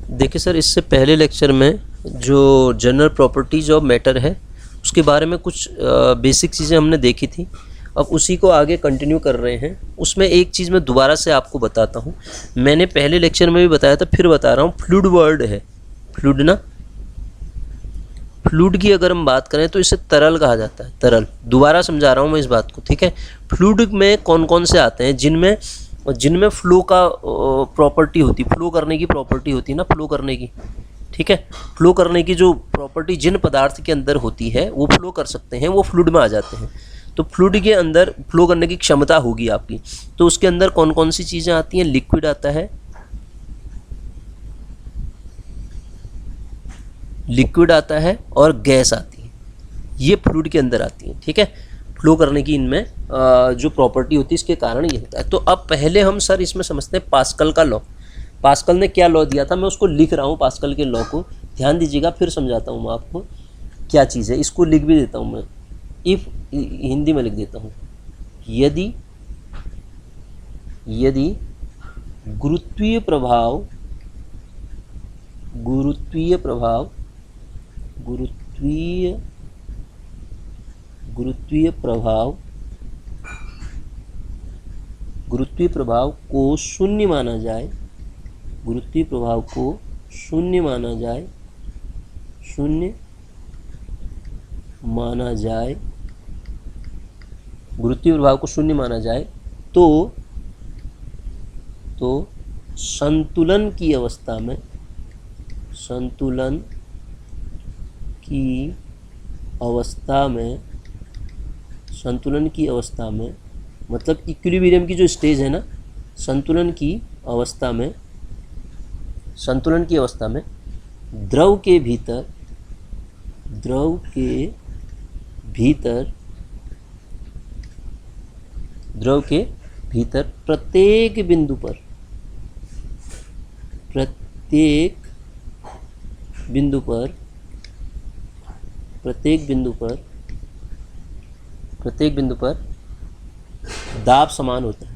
देखिए सर, इससे पहले लेक्चर में जो जनरल प्रॉपर्टीज ऑफ मैटर है उसके बारे में कुछ बेसिक चीज़ें हमने देखी थी। अब उसी को आगे कंटिन्यू कर रहे हैं। उसमें एक चीज़ मैं दोबारा से आपको बताता हूँ। मैंने पहले लेक्चर में भी बताया था, फिर बता रहा हूँ। फ्लूइड वर्ड है, फ्लूइड ना, फ्लूइड की अगर हम बात करें तो इसे तरल कहा जाता है, तरल। दोबारा समझा रहा हूँ मैं इस बात को, ठीक है। फ्लूइड में कौन कौन से आते हैं? जिनमें फ्लो का प्रॉपर्टी होती, फ्लो करने की प्रॉपर्टी होती है ना, फ्लो करने की, ठीक है। फ्लो करने की जो प्रॉपर्टी जिन पदार्थ के अंदर होती है वो फ्लो कर सकते हैं, वो फ्लूइड में आ जाते हैं। तो फ्लूइड के अंदर फ्लो करने की क्षमता होगी आपकी। तो उसके अंदर कौन कौन सी चीज़ें आती हैं? लिक्विड आता है, लिक्विड आता है और गैस आती है। ये फ्लूइड के अंदर आती है, ठीक है। फ्लो करने की इनमें जो प्रॉपर्टी होती है, इसके कारण ये होता है। तो अब पहले हम सर इसमें समझते हैं पास्कल का लॉ। पास्कल ने क्या लॉ दिया था, मैं उसको लिख रहा हूँ, पास्कल के लॉ को ध्यान दीजिएगा, फिर समझाता हूँ मैं आपको क्या चीज़ है। इसको लिख भी देता हूँ मैं, इफ हिंदी में लिख देता हूँ। यदि गुरुत्वीय प्रभाव गुरुत्वीय प्रभाव को शून्य माना जाए, गुरुत्वीय प्रभाव को शून्य माना जाए, गुरुत्वीय प्रभाव को शून्य माना जाए, तो संतुलन की अवस्था में मतलब इक्विलिब्रियम की जो स्टेज है ना, संतुलन की अवस्था में द्रव के भीतर प्रत्येक बिंदु पर दाब समान होता है।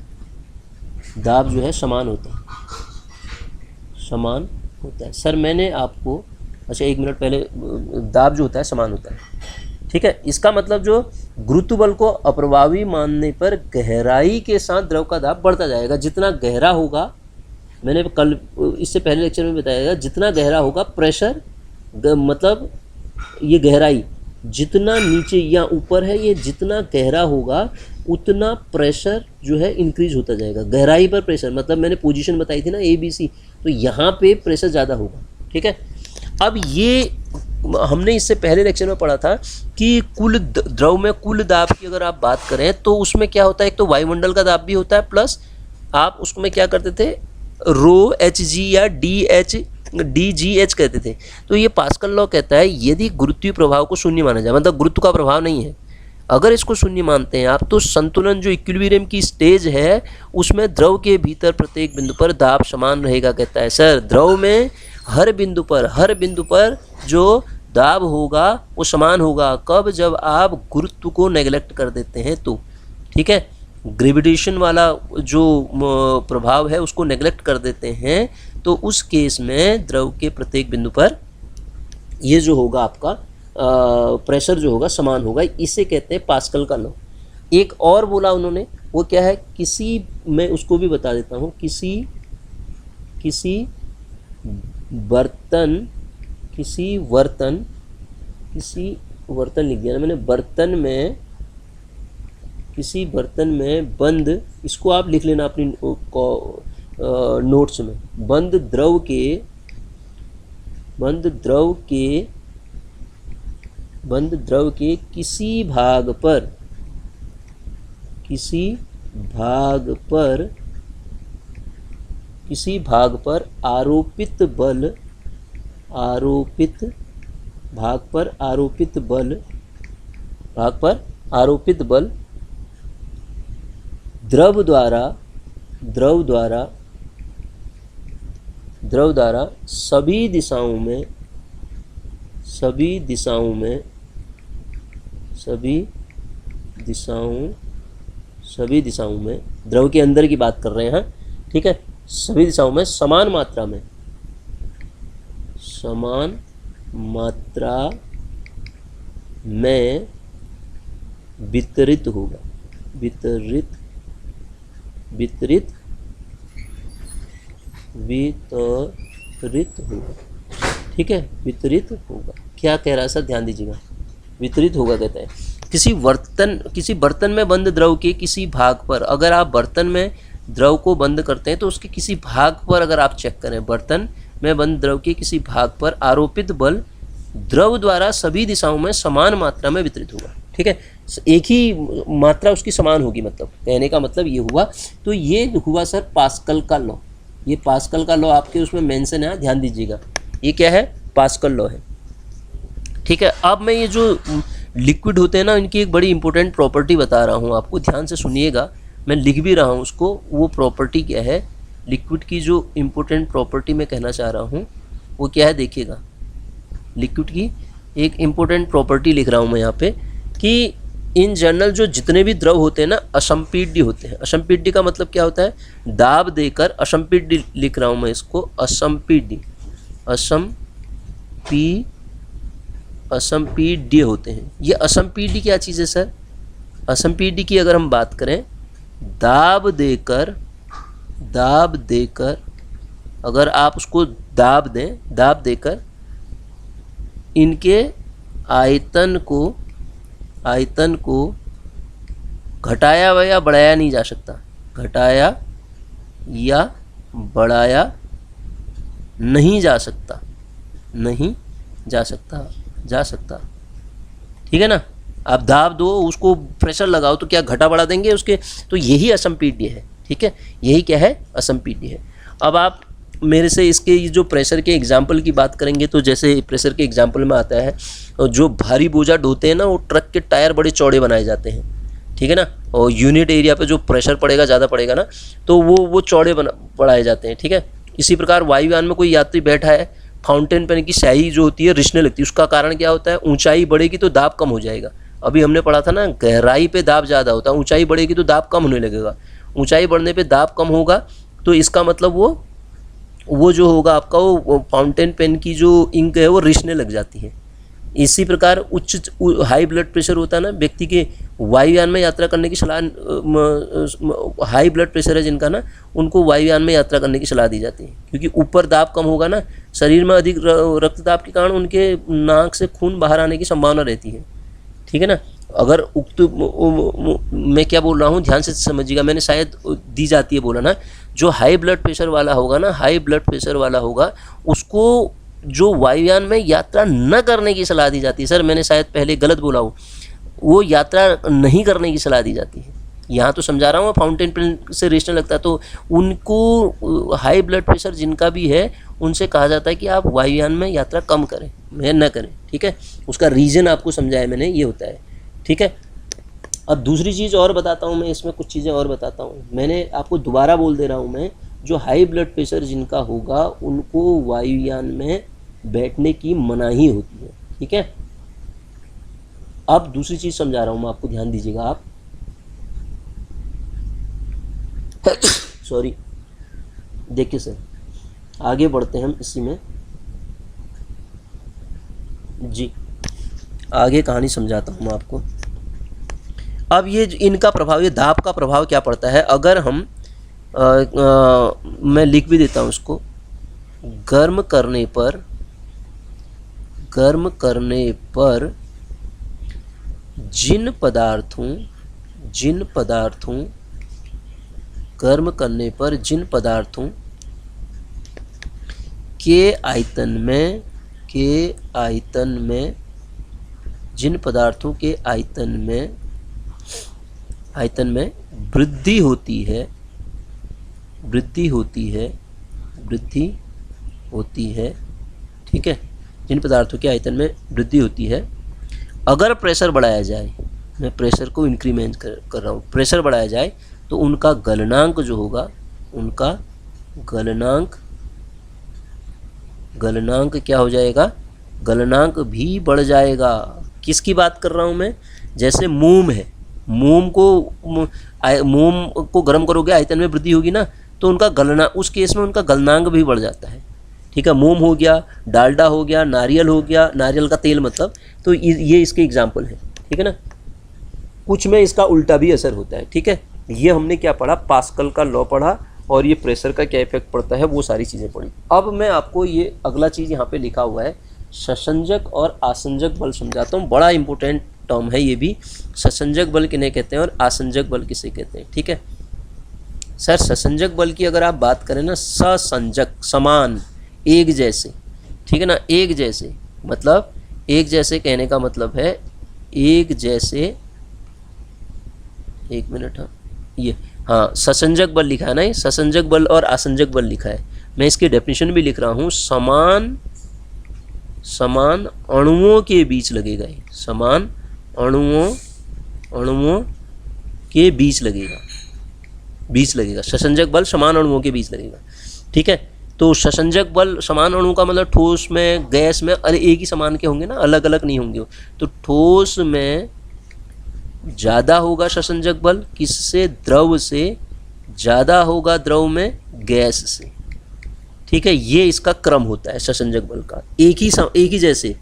दाब जो है समान होता है। सर मैंने आपको, अच्छा 1 मिनट पहले, दाब जो होता है समान होता है, ठीक है। इसका मतलब जो गुरुत्व बल को अप्रभावी मानने पर गहराई के साथ द्रव का दाब बढ़ता जाएगा। जितना गहरा होगा, मैंने कल इससे पहले लेक्चर में बताया, जितना गहरा होगा प्रेशर, मतलब ये गहराई जितना नीचे या ऊपर है, ये जितना गहरा होगा उतना प्रेशर जो है इंक्रीज होता जाएगा। गहराई पर प्रेशर, मतलब मैंने पोजीशन बताई थी ना ABC, तो यहाँ पे प्रेशर ज़्यादा होगा, ठीक है। अब ये हमने इससे पहले लेक्चर में पढ़ा था कि कुल द्रव में कुल दाब की अगर आप बात करें तो उसमें क्या होता है, एक तो वायुमंडल का दाब भी होता है, प्लस आप उसमें क्या करते थे, रो HG या DGH कहते थे। तो ये पास्कल लॉ कहता है यदि गुरुत्वीय प्रभाव को शून्य माना जाए, मतलब गुरुत्व का प्रभाव नहीं है, अगर इसको शून्य मानते हैं आप, तो संतुलन जो इक्विलिब्रियम की स्टेज है उसमें द्रव के भीतर प्रत्येक बिंदु पर दाब समान रहेगा। कहता है सर द्रव में हर बिंदु पर जो दाब होगा वो समान होगा। कब? जब आप गुरुत्व को नेग्लेक्ट कर देते हैं तो, ठीक है। ग्रेविटेशन वाला जो प्रभाव है उसको नेग्लेक्ट कर देते हैं, तो उस केस में द्रव के प्रत्येक बिंदु पर ये जो होगा आपका प्रेशर जो होगा समान होगा। इसे कहते हैं पास्कल का लॉ। एक और बोला उन्होंने, वो क्या है, मैं उसको भी बता देता हूँ। किसी बर्तन लिख दिया ना मैंने, किसी बर्तन में बंद, इसको आप लिख लेना अपनी नोट्स में, बंद द्रव के किसी भाग पर आरोपित बल द्रव द्वारा सभी दिशाओं में द्रव के अंदर की बात कर रहे हैं, ठीक है, सभी दिशाओं में समान मात्रा में समान मात्रा में वितरित होगा, वितरित होगा। ठीक है, वितरित होगा। क्या कह रहा है सर, ध्यान दीजिएगा। वितरित होगा कहता है किसी बर्तन में बंद द्रव के किसी भाग पर, अगर आप बर्तन में द्रव को बंद करते हैं तो उसके किसी भाग पर अगर आप चेक करें, बर्तन में बंद द्रव के किसी भाग पर आरोपित बल द्रव द्वारा सभी दिशाओं में समान मात्रा में वितरित होगा। ठीक है, एक ही मात्रा उसकी समान होगी, मतलब कहने का मतलब ये हुआ। तो ये हुआ सर पास्कल का लॉ। ये पास्कल का लॉ आपके उसमें मेंशन है, ध्यान दीजिएगा। ये क्या है, पास्कल लॉ है। ठीक है, अब मैं ये जो लिक्विड होते हैं ना, इनकी एक बड़ी इंपॉर्टेंट प्रॉपर्टी बता रहा हूँ आपको, ध्यान से सुनिएगा। मैं लिख भी रहा हूँ उसको। वो प्रॉपर्टी क्या है, लिक्विड की जो इम्पोर्टेंट प्रॉपर्टी मैं कहना चाह रहा हूँ वो क्या है, देखिएगा। लिक्विड की एक इम्पोर्टेंट प्रॉपर्टी लिख रहा हूँ मैं यहाँ पे कि इन जनरल जो जितने भी द्रव होते हैं ना, असंपीड्य होते हैं। असंपीड्य का मतलब क्या होता है, दाब देकर असंपीड्य लिख रहा हूँ मैं इसको, असंपीड्य, असंपीड्य होते हैं। ये असंपीड्य क्या चीज़ है सर, असंपीड्य की अगर हम बात करें, दाब देकर अगर आप उसको दाब देकर इनके आयतन को घटाया या बढ़ाया नहीं जा सकता, घटाया या बढ़ाया नहीं जा सकता। ठीक है ना, आप दाब दो, उसको प्रेशर लगाओ तो क्या घटा बढ़ा देंगे उसके, तो यही असंपीड्य है। ठीक है, यही क्या है, असंपीड्य है। अब आप मेरे से इसके जो प्रेशर के एग्जाम्पल की बात करेंगे, तो जैसे प्रेशर के एग्जाम्पल में आता है, जो भारी बोझा ढोते हैं ना, वो ट्रक के टायर बड़े चौड़े बनाए जाते हैं। ठीक है ना, और यूनिट एरिया पे जो प्रेशर पड़ेगा, ज़्यादा पड़ेगा ना, तो वो चौड़े बढ़ाए जाते हैं। ठीक है, इसी प्रकार वायुयान में कोई यात्री बैठा है, फाउंटेन पेन की स्याही जो होती है रिसने लगती है। उसका कारण क्या होता है, ऊंचाई बढ़ेगी तो दाब कम हो जाएगा। अभी हमने पढ़ा था ना, गहराई पे दाब ज़्यादा होता है, ऊंचाई बढ़ेगी तो दाब कम होने लगेगा। ऊंचाई बढ़ने पे दाब कम होगा, तो इसका मतलब वो जो होगा आपका, वो फाउंटेन पेन की जो इंक है वो रिसने लग जाती है। इसी प्रकार हाई ब्लड प्रेशर होता है ना व्यक्ति के, वायुयान में यात्रा करने की सलाह, हाई ब्लड प्रेशर है जिनका ना, उनको वायुयान में यात्रा करने की सलाह दी जाती है, क्योंकि ऊपर दाब कम होगा ना, शरीर में अधिक रक्तदाब के कारण उनके नाक से खून बाहर आने की संभावना रहती है। ठीक है ना, अगर उक्त मैं क्या बोल रहा हूँ, ध्यान से समझिएगा। मैंने शायद दी जाती है बोला ना, जो हाई ब्लड प्रेशर वाला होगा ना, हाई ब्लड प्रेशर वाला होगा, उसको जो वायुयान में यात्रा न करने की सलाह दी जाती है। सर मैंने शायद पहले गलत बोला हूँ, वो यात्रा नहीं करने की सलाह दी जाती है। यहाँ तो समझा रहा हूँ, फाउंटेन पेन से रेशने लगता है, तो उनको हाई ब्लड प्रेशर जिनका भी है, उनसे कहा जाता है कि आप वायुयान में यात्रा कम करें, में न करें। ठीक है, उसका रीज़न आपको समझाया मैंने, ये होता है। ठीक है, अब दूसरी चीज़ और बताता हूँ मैं, इसमें कुछ चीज़ें और बताता हूँ। मैंने आपको दोबारा बोल दे रहा हूँ मैं, जो हाई ब्लड प्रेशर जिनका होगा उनको वायुयान में बैठने की मनाही होती है। ठीक है, अब दूसरी चीज़ समझा रहा हूँ मैं आपको, ध्यान दीजिएगा आप। सॉरी, देखिए सर, आगे बढ़ते हैं हम इसी में जी, आगे कहानी समझाता हूँ मैं आपको। अब ये इनका प्रभाव, ये दाब का प्रभाव क्या पड़ता है, अगर हम मैं लिख भी देता हूँ इसको, गर्म करने पर जिन पदार्थों के आयतन में वृद्धि होती है। ठीक है, जिन पदार्थों के आयतन में वृद्धि होती है, अगर प्रेशर बढ़ाया जाए, मैं प्रेशर को इंक्रीमेंट कर रहा हूँ, प्रेशर बढ़ाया जाए तो उनका गलनांक जो होगा, उनका गलनांक क्या हो जाएगा, गलनांक भी बढ़ जाएगा। किसकी बात कर रहा हूँ मैं, जैसे मोम है, मोम को गर्म करोगे, आयतन में वृद्धि होगी ना, तो उनका गलना, उस केस में उनका गलनांक भी बढ़ जाता है। ठीक है, मोम हो गया, डालडा हो गया, नारियल हो गया, नारियल का तेल मतलब, तो ये इसके एग्जाम्पल है, ठीक है ना। कुछ में इसका उल्टा भी असर होता है, ठीक है। ये हमने क्या पढ़ा, पास्कल का लॉ पढ़ा, और ये प्रेशर का क्या इफेक्ट पड़ता है वो सारी चीज़ें पढ़ी। अब मैं आपको ये अगला चीज़ यहाँ पे लिखा हुआ है, ससंजक और आसंजक बल समझाता हूँ। बड़ा इंपॉर्टेंट टर्म है ये भी, ससंजक बल किन्हें कहते हैं और आसंजक बल किसे कहते हैं, ठीक है। सर ससंजक बल की अगर आप बात करें ना, ससंजक समान, एक जैसे, ठीक है ना, एक जैसे मतलब, एक जैसे कहने का मतलब है एक जैसे, एक मिनट, हाँ ससंजक बल लिखा है ना, ये ससंजक बल और आसंजक बल लिखा है। मैं इसकी डेफिनेशन भी लिख रहा हूँ, समान अणुओं के बीच लगेगा, ये समान अणुओं के बीच लगेगा, ससंजक बल समान अणुओं के बीच लगेगा, ठीक है। तो ससंजक बल समान अणु का मतलब ठोस में, गैस में, अरे एक ही समान के होंगे ना, अलग अलग नहीं होंगे। तो ठोस में ज़्यादा होगा ससंजक बल, किससे, द्रव से, ज़्यादा होगा द्रव में गैस से, ठीक है। ये इसका क्रम होता है ससंजक बल का, एक ही जैसे।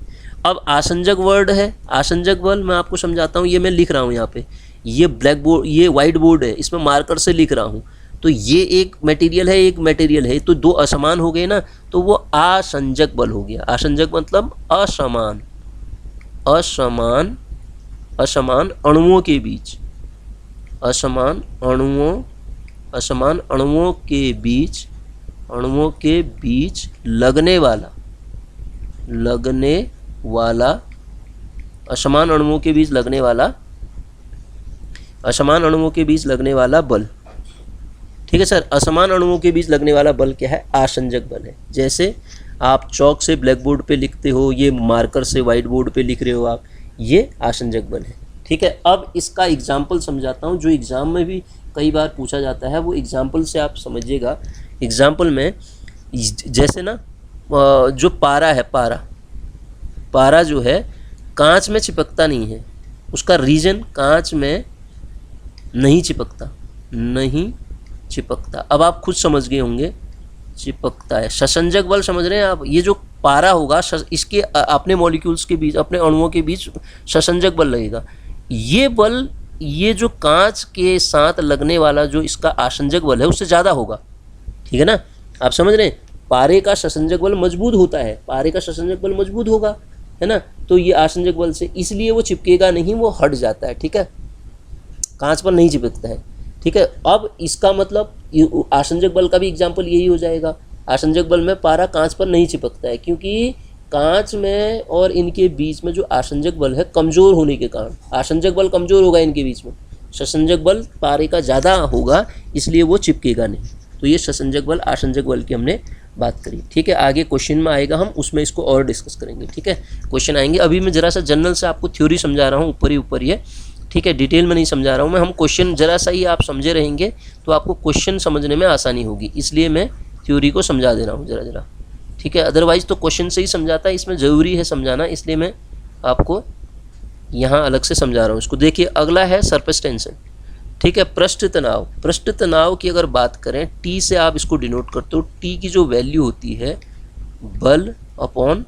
अब आसंजक वर्ड है, आसंजक बल मैं आपको समझाता हूँ, ये मैं लिख रहा हूँ यहाँ पे, ये ब्लैक बोर्ड, ये वाइट बोर्ड है, इसमें मार्कर से लिख रहा हूँ। तो ये एक मटेरियल है, एक मटेरियल है, तो दो असमान हो गए ना, तो वो आसंजक बल हो गया। आसंजक मतलब असमान अणुओं के बीच, असमान अणुओं के बीच लगने वाला, असमान अणुओं के बीच लगने वाला बल, ठीक है सर। असमान अणुओं के बीच लगने वाला बल क्या है, आसंजक बल है। जैसे आप चौक से ब्लैक बोर्ड पे लिखते हो, ये मार्कर से वाइट बोर्ड पे लिख रहे हो आप, ये आसंजक बल है, ठीक है। अब इसका एग्जाम्पल समझाता हूँ, जो एग्ज़ाम में भी कई बार पूछा जाता है, वो एग्जाम्पल से आप समझिएगा। एग्जाम्पल में जैसे ना, जो पारा है, पारा जो है कांच में चिपकता नहीं है, उसका रीजन कांच में नहीं चिपकता। अब आप खुद समझ गए होंगे, चिपकता है, ससंजक बल समझ रहे हैं आप। ये जो पारा होगा, इसके अपने मॉलिक्यूल्स के बीच, अपने अणुओं के बीच ससंजक बल लगेगा। ये बल, ये जो कांच के साथ लगने वाला जो इसका आसंजक बल है, उससे ज़्यादा होगा, ठीक है ना। आप समझ रहे हैं, पारे का ससंजक बल मजबूत होता है, पारे का ससंजक बल मजबूत होगा, है ना। तो ये आसंजक बल से, इसलिए वो चिपकेगा नहीं, वो हट जाता है, ठीक है, कांच पर नहीं चिपकता है, ठीक है। अब इसका मतलब आसंजक बल का भी एग्जाम्पल यही हो जाएगा। आसंजक बल में पारा कांच पर नहीं चिपकता है, क्योंकि कांच में और इनके बीच में जो आसंजक बल है कमज़ोर होने के कारण, आसंजक बल कमज़ोर होगा इनके बीच में, ससंजक बल पारे का ज़्यादा होगा, इसलिए वो चिपकेगा नहीं। तो ये ससंजक बल आसंजक बल की हमने बात करी, ठीक है। आगे क्वेश्चन में आएगा, हम उसमें इसको और डिस्कस करेंगे, ठीक है। क्वेश्चन आएंगे, अभी मैं ज़रा सा जनरल से आपको थ्योरी समझा रहा हूँ, ऊपर ही है, ठीक है, डिटेल में नहीं समझा रहा हूँ मैं। हम क्वेश्चन ज़रा सा ही आप समझे रहेंगे तो आपको क्वेश्चन समझने में आसानी होगी, इसलिए मैं थ्योरी को समझा दे रहा हूँ ज़रा, ठीक है। अदरवाइज़ तो क्वेश्चन से ही समझाता है, इसमें ज़रूरी है समझाना, इसलिए मैं आपको यहाँ अलग से समझा रहा हूँ इसको। देखिए अगला है सरफेस टेंशन, ठीक है। पृष्ठ तनाव की अगर बात करें, टी से आप इसको डिनोट करते हो। टी की जो वैल्यू होती है, बल अपॉन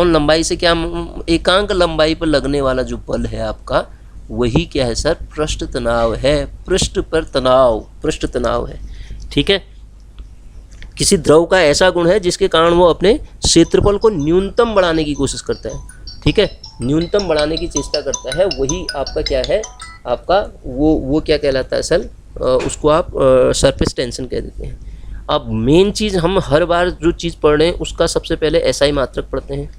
लंबाई से क्या, एकांक लंबाई पर लगने वाला जो बल है आपका, वही क्या है सर, पृष्ठ तनाव है। पृष्ठ पर पृष्ठ तनाव है, ठीक है। किसी द्रव का ऐसा गुण है जिसके कारण वो अपने क्षेत्रफल को न्यूनतम बढ़ाने की कोशिश करता है, ठीक है, न्यूनतम बढ़ाने की चेष्टा करता है, वही आपका क्या है, आपका वो क्या कहलाता है सर, उसको आप सरफेस टेंशन कह देते हैं। अब मेन चीज़, हम हर बार जो चीज़ पढ़ रहे हैं उसका सबसे पहले एसआई मात्रक पढ़ते हैं।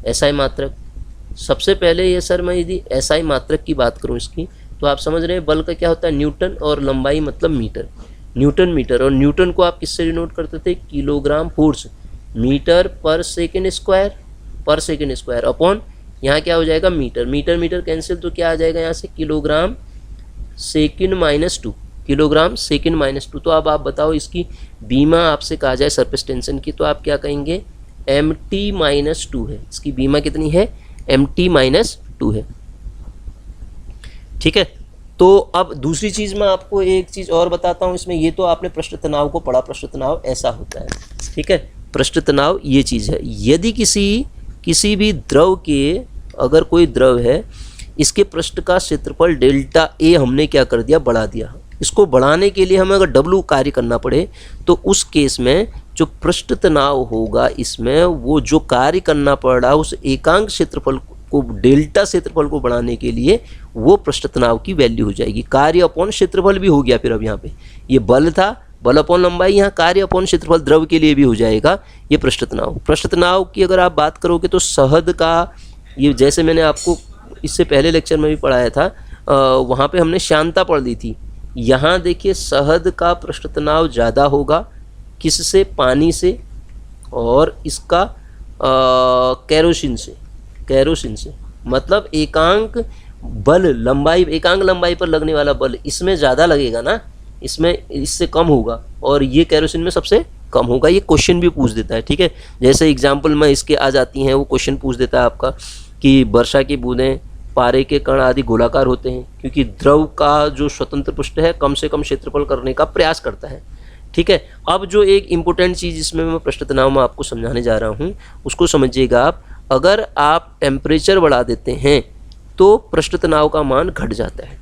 एसआई मात्रक सबसे पहले, ये सर मैं यदि एसआई मात्रक की बात करूं इसकी, तो आप समझ रहे हैं बल का क्या होता है, न्यूटन, और लंबाई मतलब मीटर, न्यूटन मीटर। और न्यूटन को आप किससे डिनोट करते थे, किलोग्राम फोर्स मीटर पर सेकेंड स्क्वायर अपॉन, यहाँ क्या हो जाएगा, मीटर कैंसिल, तो क्या आ जाएगा यहाँ से, किलोग्राम सेकेंड माइनस टू। तो अब आप बताओ, इसकी बीमा आपसे कहा जाए सरफेस टेंशन की, तो आप क्या कहेंगे, mt-2 है। इसकी बीमा कितनी है, mt-2 है, ठीक है। तो अब दूसरी चीज़ मैं आपको एक चीज़ और बताता हूँ इसमें। ये तो आपने पृष्ठ तनाव को पढ़ा, पृष्ठ तनाव ऐसा होता है, ठीक है। पृष्ठ तनाव ये चीज़ है, यदि किसी भी द्रव के, अगर कोई द्रव है, इसके पृष्ठ का क्षेत्रफल डेल्टा ए हमने क्या कर दिया, बढ़ा दिया। इसको बढ़ाने के लिए हमें अगर डब्लू कार्य करना पड़े तो उस केस में जो पृष्ठ तनाव होगा इसमें, वो जो कार्य करना पड़ रहा है उस एकांक क्षेत्रफल को, डेल्टा क्षेत्रफल को बढ़ाने के लिए, वो पृष्ठ तनाव की वैल्यू हो जाएगी। कार्य अपॉन क्षेत्रफल भी हो गया। फिर अब यहाँ पे ये बल था, बल अपॉन लंबाई, यहाँ कार्य अपॉन क्षेत्रफल द्रव के लिए भी हो जाएगा ये पृष्ठ तनाव। पृष्ठ तनाव की अगर आप बात करोगे तो शहद का, ये जैसे मैंने आपको इससे पहले लेक्चर में भी पढ़ाया था, वहाँ पे हमने श्यानता पढ़ ली थी। यहाँ देखिए शहद का पृष्ठ तनाव ज़्यादा होगा, किससे, पानी से, और इसका केरोसिन से, मतलब एकांक बल लंबाई, एकांक लंबाई पर लगने वाला बल इसमें ज़्यादा लगेगा ना, इसमें इससे कम होगा, और ये केरोसिन में सबसे कम होगा। ये क्वेश्चन भी पूछ देता है, ठीक है। जैसे एग्जाम्पल में इसके आ जाती हैं, वो क्वेश्चन पूछ देता है आपका कि वर्षा की बूंदें, पारे के कण आदि गोलाकार होते हैं क्योंकि द्रव का जो स्वतंत्र पृष्ठ है कम से कम क्षेत्रफल करने का प्रयास करता है, ठीक है। अब जो एक इम्पोर्टेंट चीज़ इसमें मैं पृष्ठ तनाव में आपको समझाने जा रहा हूँ उसको समझिएगा आप। अगर आप टेम्परेचर बढ़ा देते हैं तो पृष्ठ तनाव का मान घट जाता है।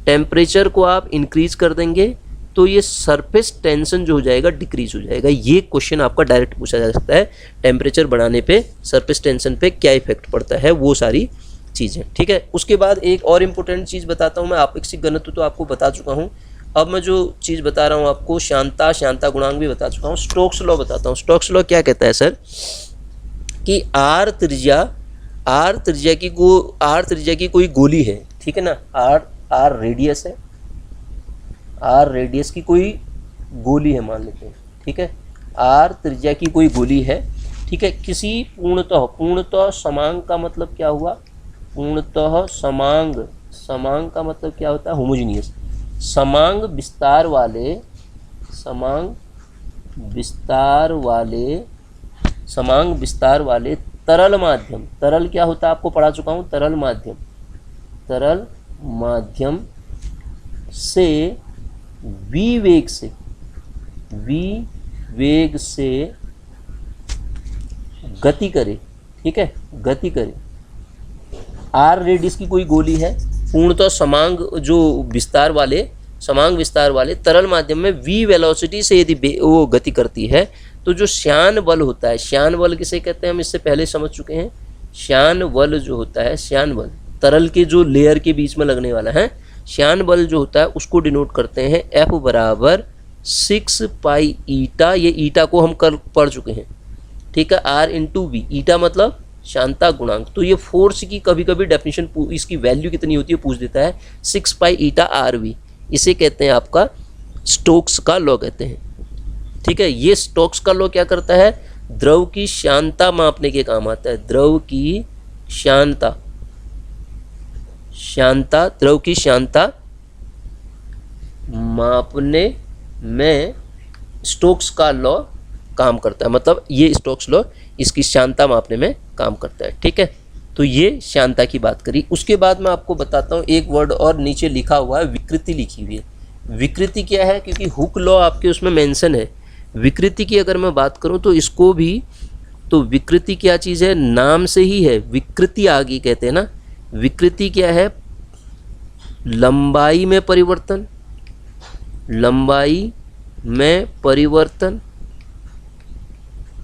टेम्परेचर को आप इंक्रीज कर देंगे तो ये सरफेस टेंशन जो हो जाएगा डिक्रीज हो जाएगा। ये क्वेश्चन आपका डायरेक्ट पूछा जा सकता है, टेम्परेचर बढ़ाने पे सरफेस टेंशन पे क्या इफेक्ट पड़ता है, वो सारी चीज़ें, ठीक है। उसके बाद एक और इम्पोर्टेंट चीज़ बताता हूँ मैं, आपेक्षिक घनत्व तो आपको बता चुका हूँ। अब मैं जो चीज़ बता रहा हूँ आपको, श्यानता गुणांक भी बता चुका हूँ। स्टोक्स लॉ बताता हूँ। स्टोक्स लॉ क्या कहता है सर, कि आर त्रिज्या की कोई गोली है, ठीक है ना, आर रेडियस है, आर रेडियस की कोई गोली है मान लेते हैं, ठीक है। आर त्रिज्या की कोई गोली है, ठीक है। किसी पूर्णतः समांग का मतलब क्या हुआ, पूर्णतः समांग का मतलब क्या होता है, होमोजीनियस, समांग विस्तार वाले तरल माध्यम, तरल क्या होता है आपको पढ़ा चुका हूँ, तरल माध्यम से v वेग से गति करे, ठीक है, गति करे। आर रेडियस की कोई गोली है, पूर्णतः समांग विस्तार वाले तरल माध्यम में v वेलोसिटी से यदि वो गति करती है तो जो श्यान बल होता है, श्यान बल किसे कहते हैं हम इससे पहले समझ चुके हैं। श्यान बल जो होता है, श्यान बल तरल के जो लेयर के बीच में लगने वाला है, श्यान बल जो होता है उसको डिनोट करते हैं F बराबर 6 पाई ईटा। ये ईटा को हम कल पढ़ चुके हैं, ठीक है। R इंटू वी, ईटा मतलब श्यानता गुणांक। तो ये फोर्स की कभी कभी डेफिनेशन, इसकी वैल्यू कितनी होती है पूछ देता है, 6 पाई ईटा RV। इसे कहते हैं आपका स्टोक्स का लॉ कहते हैं, ठीक है। ये स्टोक्स का लॉ क्या करता है, द्रव की श्यानता मापने के काम आता है। द्रव की श्यानता मापने में स्टोक्स का लॉ काम करता है, मतलब ये स्टोक्स लॉ इसकी श्यानता मापने में काम करता है, ठीक है। तो ये श्यानता की बात करी। उसके बाद मैं आपको बताता हूँ एक वर्ड और नीचे लिखा हुआ है, विकृति लिखी हुई है। विकृति क्या है, क्योंकि हुक लॉ आपके उसमें मेंशन है। विकृति की अगर मैं बात करूँ तो इसको भी, तो विकृति क्या चीज़ है, नाम से ही है, विकृति आगे कहते हैं ना। विकृति क्या है, लंबाई में परिवर्तन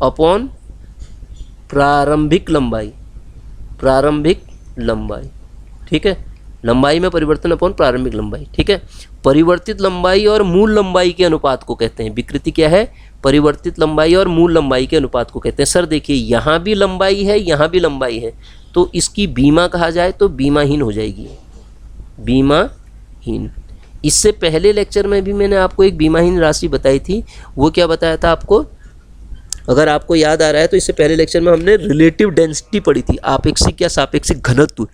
अपॉन प्रारंभिक लंबाई, ठीक है। लंबाई में परिवर्तन अपॉन प्रारंभिक लंबाई, ठीक है। परिवर्तित लंबाई और मूल लंबाई के अनुपात को कहते हैं। विकृति क्या है, परिवर्तित लंबाई और मूल लंबाई के अनुपात को कहते हैं। सर देखिए यहाँ भी लंबाई है, यहाँ भी लंबाई है, तो इसकी बीमा कहा जाए तो बीमाहीन हो जाएगी, बीमाहीन। इससे पहले लेक्चर में भी मैंने आपको एक बीमाहीन राशि बताई थी। वो क्या बताया था आपको, अगर आपको याद आ रहा है तो इससे पहले लेक्चर में हमने रिलेटिव डेंसिटी पढ़ी थी, आपेक्षिक या सापेक्षिक घनत्व।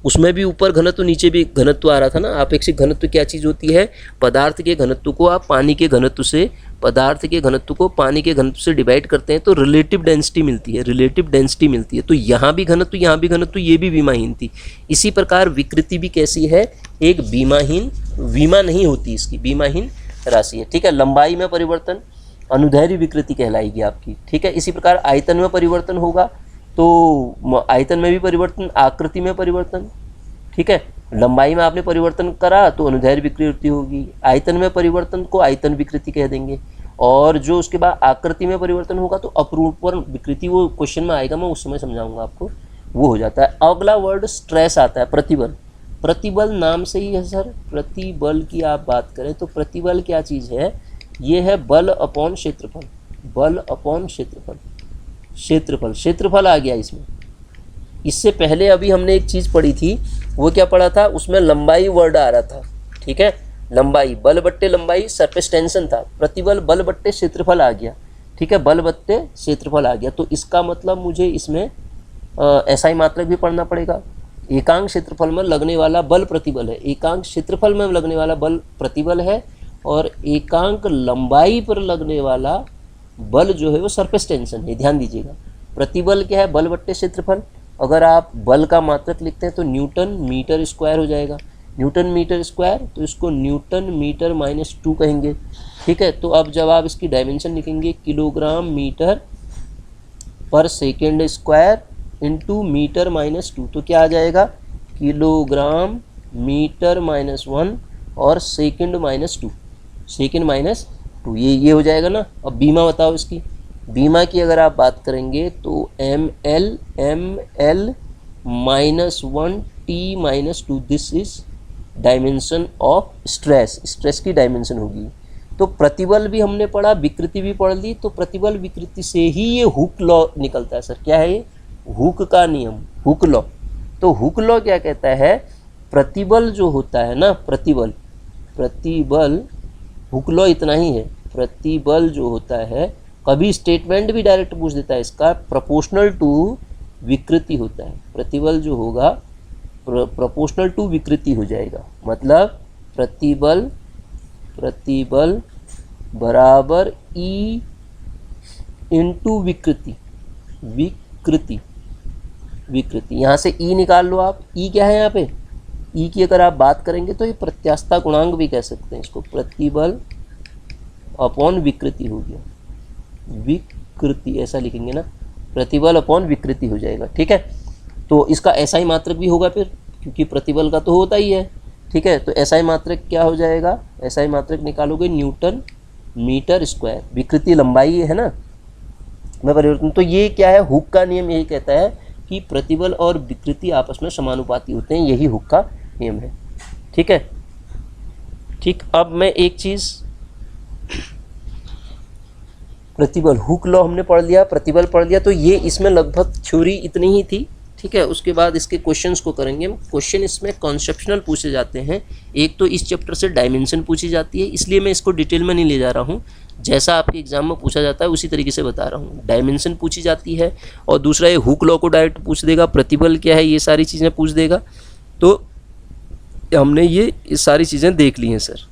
उसमें भी ऊपर घनत्व नीचे भी घनत्व आ रहा था ना। आपेक्षिक घनत्व क्या चीज़ होती है, पदार्थ के घनत्व को आप पानी के घनत्व से पदार्थ के घनत्व को पानी के घनत्व से डिवाइड करते हैं तो रिलेटिव डेंसिटी मिलती है, रिलेटिव डेंसिटी मिलती है। तो यहाँ भी घनत्व, यहाँ भी घनत्व, ये भी विमाहीन थी। इसी प्रकार विकृति भी कैसी है, एक विमाहीन, विमा नहीं होती इसकी, विमाहीन राशि है। ठीक है, लंबाई में परिवर्तन अनुदैर्घ्य विकृति कहलाएगी आपकी। ठीक है, इसी प्रकार आयतन में परिवर्तन होगा तो आयतन में भी परिवर्तन, आकृति में परिवर्तन। ठीक है, लंबाई में आपने परिवर्तन करा तो अनुदैर्घ्य विकृति होगी, आयतन में परिवर्तन को आयतन विकृति कह देंगे, और जो उसके बाद आकृति में परिवर्तन होगा तो अपरूपण विकृति, वो क्वेश्चन में आएगा, मैं उस समय समझाऊंगा आपको, वो हो जाता है। अगला वर्ड स्ट्रेस आता है, प्रतिबल। प्रतिबल नाम से ही है सर, प्रतिबल की आप बात करें तो प्रतिबल क्या चीज़ है, ये है बल अपॉन क्षेत्रफल, बल अपॉन क्षेत्रफल, क्षेत्रफल, क्षेत्रफल आ गया इसमें। इससे पहले अभी हमने एक चीज़ पढ़ी थी, वो क्या पढ़ा था, उसमें लंबाई वर्ड आ रहा था। ठीक है, लंबाई, बल बट्टे लंबाई सरफेस टेंशन था, प्रतिबल बल बट्टे क्षेत्रफल आ गया। ठीक है, बल बट्टे क्षेत्रफल आ गया, तो इसका मतलब मुझे इसमें SI मात्रक भी पढ़ना पड़ेगा। एकांक क्षेत्रफल में लगने वाला बल प्रतिबल है, एकांक क्षेत्रफल में लगने वाला बल प्रतिबल है, और एकांक लंबाई पर लगने वाला बल जो है वो सरफेस टेंशन है। ध्यान दीजिएगा, प्रतिबल क्या है, बल बट्टे क्षेत्रफल। अगर आप बल का मात्रक लिखते हैं तो न्यूटन मीटर स्क्वायर हो जाएगा, न्यूटन मीटर स्क्वायर, तो इसको न्यूटन मीटर -2 कहेंगे। ठीक है, तो अब जब आप इसकी डायमेंशन लिखेंगे किलोग्राम मीटर पर सेकेंड स्क्वायर इंटू मीटर -2, तो क्या आ जाएगा, किलोग्राम मीटर -1 और सेकेंड -2, सेकेंड -2, ये हो जाएगा ना। अब बीमा बताओ इसकी, बीमा की अगर आप बात करेंगे तो ml -1 t -2, this is dimension of stress, stress की डायमेंशन होगी। तो प्रतिबल भी हमने पढ़ा, विकृति भी पढ़ ली, तो प्रतिबल विकृति से ही ये हुक लॉ निकलता है सर। क्या है ये, हुक का नियम, हुक लॉ। तो हुक लॉ क्या कहता है, प्रतिबल जो होता है ना, प्रतिबल, प्रतिबल, हुक लॉ इतना ही है, प्रतिबल जो होता है, कभी स्टेटमेंट भी डायरेक्ट पूछ देता है इसका, प्रोपोर्शनल टू विकृति होता है। प्रतिबल जो होगा प्रोपोर्शनल टू विकृति हो जाएगा, मतलब प्रतिबल, प्रतिबल बराबर E इंटू विकृति, विकृति, विकृति। यहाँ से E निकाल लो आप, E क्या है यहाँ पे, E की अगर आप बात करेंगे तो ये प्रत्यास्थता गुणांक भी कह सकते हैं इसको, प्रतिबल अपॉन विकृति हो गया, विकृति ऐसा लिखेंगे ना, प्रतिबल अपॉन विकृति हो जाएगा। ठीक है, तो इसका SI मात्रक भी होगा फिर, क्योंकि प्रतिबल का तो होता ही है। ठीक है, तो SI मात्रक क्या हो जाएगा, SI मात्रक निकालोगे न्यूटन मीटर स्क्वायर, विकृति लंबाई है ना में परिवर्तन। तो ये क्या है, हुक का नियम यही कहता है कि प्रतिबल और विकृति आपस में समानुपाती होते हैं, यही हुक का नियम है। ठीक है, ठीक। अब मैं एक चीज़, प्रतिबल, हुक लॉ हमने पढ़ लिया, प्रतिबल पढ़ लिया, तो ये इसमें लगभग थ्योरी इतनी ही थी। ठीक है, उसके बाद इसके क्वेश्चंस को करेंगे। क्वेश्चन इसमें कॉन्सेप्शनल पूछे जाते हैं। एक तो इस चैप्टर से डायमेंशन पूछी जाती है, इसलिए मैं इसको डिटेल में नहीं ले जा रहा हूँ, जैसा आपके एग्जाम में पूछा जाता है उसी तरीके से बता रहा हूँ। डायमेंशन पूछी जाती है, और दूसरा ये हुक लॉ को डायरेक्ट पूछ देगा, प्रतिबल क्या है ये सारी चीज़ें पूछ देगा। तो हमने ये सारी चीज़ें देख ली हैं सर।